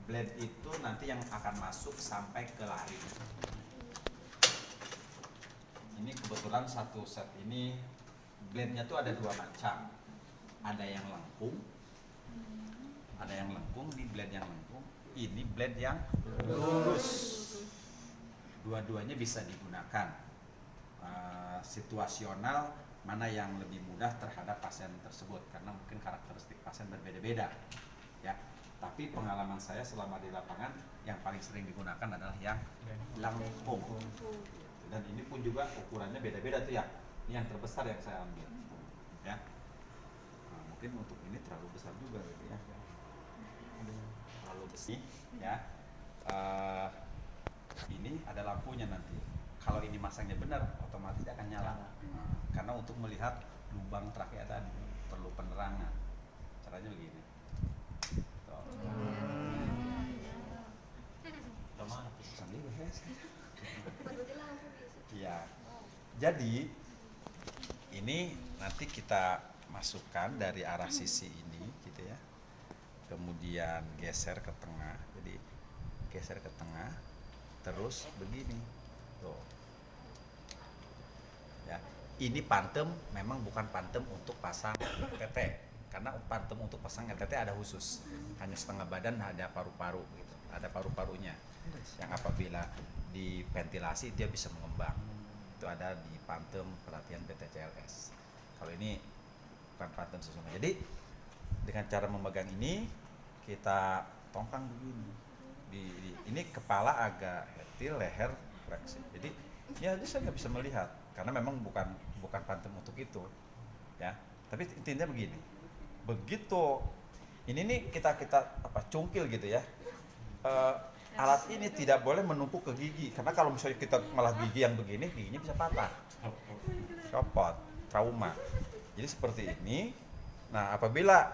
blade itu nanti yang akan masuk sampai ke laring. Ini kebetulan satu set ini blade-nya tuh ada dua macam. Ada yang lengkung, di blade yang lengkung. Ini blade yang lurus. Dua-duanya bisa digunakan. Situasional mana yang lebih mudah terhadap pasien tersebut karena mungkin karakteristik pasien berbeda-beda, ya. Tapi pengalaman saya selama di lapangan yang paling sering digunakan adalah yang lengkung. Dan ini pun juga ukurannya beda-beda tuh ya. Ini yang terbesar yang saya ambil, ya. Nah, mungkin untuk ini terlalu besar juga gitu ya. Terlalu besi, ya. Ini ada lampunya nanti. Kalau ini masangnya benar, otomatis akan nyala. Nah, karena untuk melihat lubang trakea tadi perlu penerangan. Caranya begini. Ya. Jadi ini nanti kita masukkan dari arah sisi ini, gitu ya. Kemudian geser ke tengah. Jadi geser ke tengah, terus begini. Tuh. Ya, ini pantem memang bukan pantem untuk pasang TT, karena pantem untuk pasang TT ada khusus, hanya setengah badan, ada paru-paru gitu, ada paru-parunya, yang apabila diventilasi dia bisa mengembang, itu ada di pantem pelatihan PTCLS. Kalau ini bukan pantem sesungguhnya. Jadi dengan cara memegang ini kita tongkang begini, ini kepala agak hetil, leher fleksi. Jadi ya saya nggak bisa melihat karena memang bukan pantem untuk itu, ya. Tapi intinya begini, begitu ini nih kita cungkil gitu ya, alat ini tidak boleh menumpuk ke gigi, karena kalau misalnya kita malah gigi yang begini, giginya bisa patah, copot, trauma. Jadi seperti ini. Nah, apabila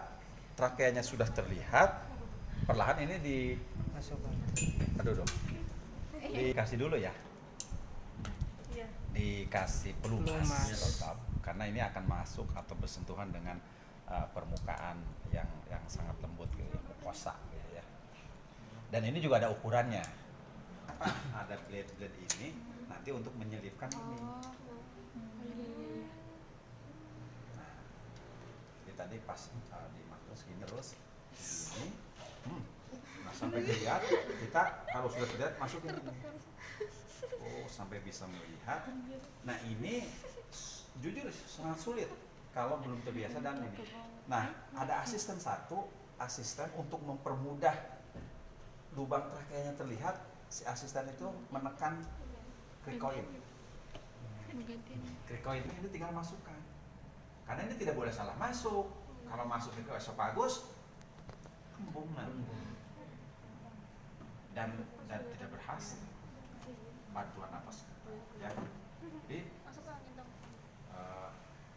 trakeanya sudah terlihat, perlahan ini dimasukkan. Aduh dong, dikasih dulu ya. Dikasih pelumas tetap, karena ini akan masuk atau bersentuhan dengan permukaan yang sangat lembut gitu, mukosa gitu ya. Dan ini juga ada ukurannya. Ada blade ini nanti untuk menyelipkan ini. Nah, jadi tadi pas dimaklus gini terus ini. Nah, sampai dilihat kita kalau sudah terlihat masukin ini. Oh, sampai bisa melihat. Nah, ini jujur sangat sulit kalau belum terbiasa dan ini. Nah, ada asisten untuk mempermudah lubang trakeanya terlihat. Si asisten itu menekan krikoid. Krikoid ini tinggal masukkan. Karena ini tidak boleh salah masuk. Kalau masuk ke esofagus, kembung dan tidak berhasil. Bantuan napas ya. Jadi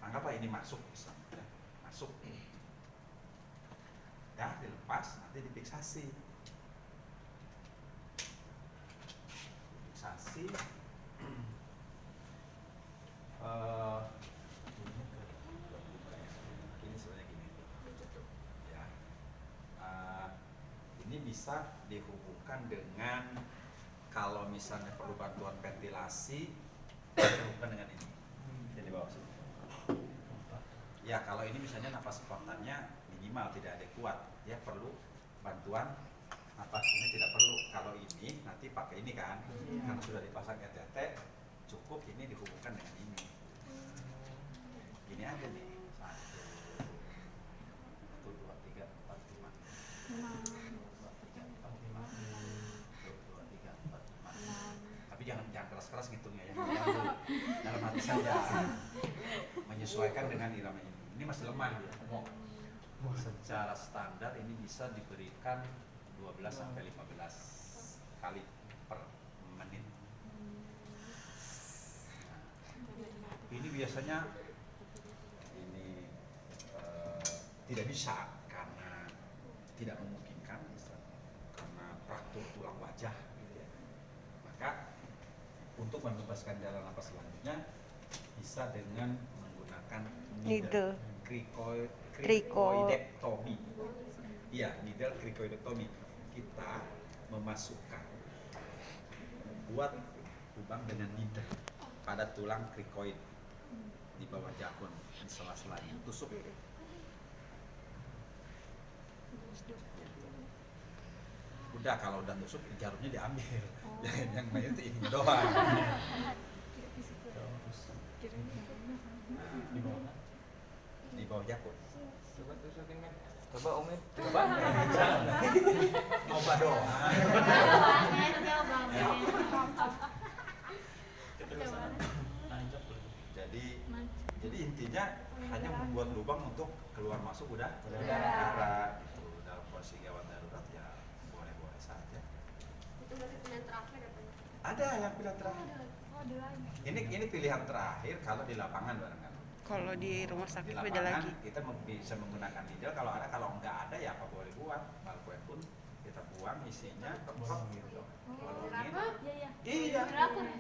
anggaplah ini masuk misalnya, ya. Masuk ya, dilepas, nanti difiksasi ini sebenarnya gini ya. Ini bisa dihubungkan dengan kalau misalnya perlu bantuan ventilasi, bukan dengan ini. Jadi bawah sini. Ya, kalau ini misalnya napas spontannya minimal tidak adekuat, ya perlu bantuan napas. Ini tidak perlu. Kalau ini nanti pakai ini kan, karena sudah dipasang ETT, cukup ini dihubungkan dengan ini. Ini aja nih. 1, 2, 3, 4, 5. 5. Tapi jangan keras-keras ngitungnya ya. Dalam hati saja. Menyesuaikan dengan irama ini. Ini masih lemah ya. Secara standar ini bisa diberikan 12 sampai 15 kali per menit. Nah, ini biasanya tidak bisa karena tidak memungkinkan, karena fraktur tulang wajah gitu ya. Maka untuk membebaskan jalan napas selanjutnya bisa dengan menggunakan needle cricotectomy. Iya, needle cricotectomy. kita memasukkan buat lubang dengan needle pada tulang krikoid di bawah jakun di sela-selanya, tusuk. Udah, kalau udah tusuk jarumnya diambil. Jangan yang main itu ini doang. Di bawah jakun. Coba tusukin kan. Coba Umit. Coba. Coba doang. Jadi intinya hanya membuat lubang untuk keluar masuk udah darah gitu. Dalam posisi gawat darurat ya boleh-boleh saja. Itu berarti pilihan terakhir ya Pak? Ada yang pilihan terakhir. Oh, ada lagi. Ini pilihan terakhir kalau di lapangan barangkali. Kalau di rumah sakit Di beda lapangan lagi. kita bisa menggunakan needle kalau ada, kalau enggak ada ya apa boleh buat. Balkuen pun kita buang isinya kepok gitu. Balungin. Iya. Iya. Drakor ya?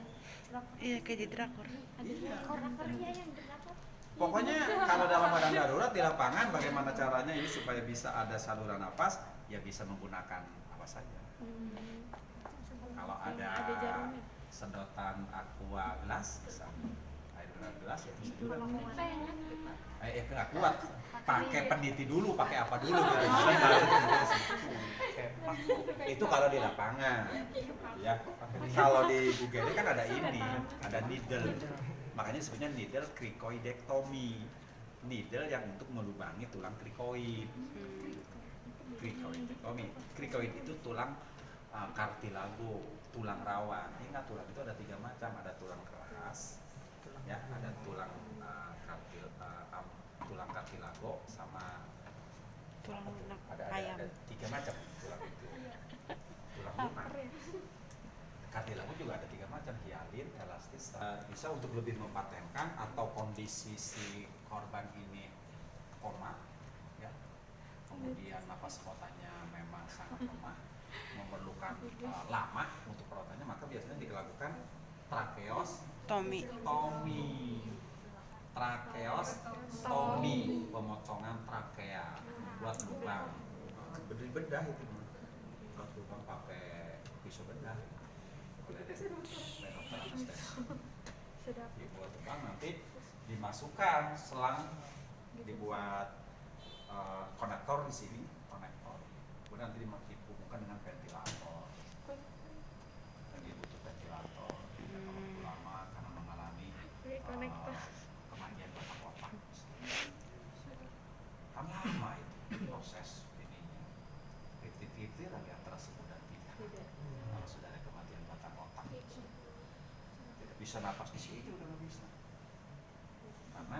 Iya, kayak di drakor. Ada drakor iya yang drakor. Pokoknya kalau dalam keadaan darurat di lapangan bagaimana caranya ini supaya bisa ada saluran napas, ya bisa menggunakan apa saja. Kalau ada jarumnya. sedotan aqua gelas bisa, air gelas ya bisa juga. Nggak kuat, pakai peniti dulu, pakai apa dulu biar bisa itu kalau di lapangan ya. Kalau di UGD kan ada ini, ada needle, makanya sebenarnya needle krikoidektomi, needle yang untuk melubangi tulang krikoid. Krikoid itu tulang kartilago, tulang rawan. Ingat, tulang itu ada 3 macam, ada tulang keras, ya, ada tulang tulang kartilago sama Tulang lunak ada ayam. 3 macam tulang itu. Tulang lunak. Kartilago juga ada 3 macam, hialin, elastis. Bisa untuk lebih mempatenkan atau kondisi si korban ini koma, ya. Kemudian napas spontannya memang sangat lemah, memerlukan lama untuk perawatannya, maka biasanya dilakukan tracheostomy, pemotongan trakea, buat lubang, bedah itu, buat lubang pakai pisau bedah, oleh dokter anestesi, dibuat lubang, nanti dimasukkan selang, dibuat konektor di sini, kemudian nanti dihubungkan dengan ventilator. Lagi butuh ventilator, kalau lama karena mengalami kematian otak-otak. Kan lama itu proses ininya. 50-50 lagi antara sembuh dan tidak. Kalau sudah ada kematian batang otak, tidak bisa napas di sini udah nggak bisa. Karena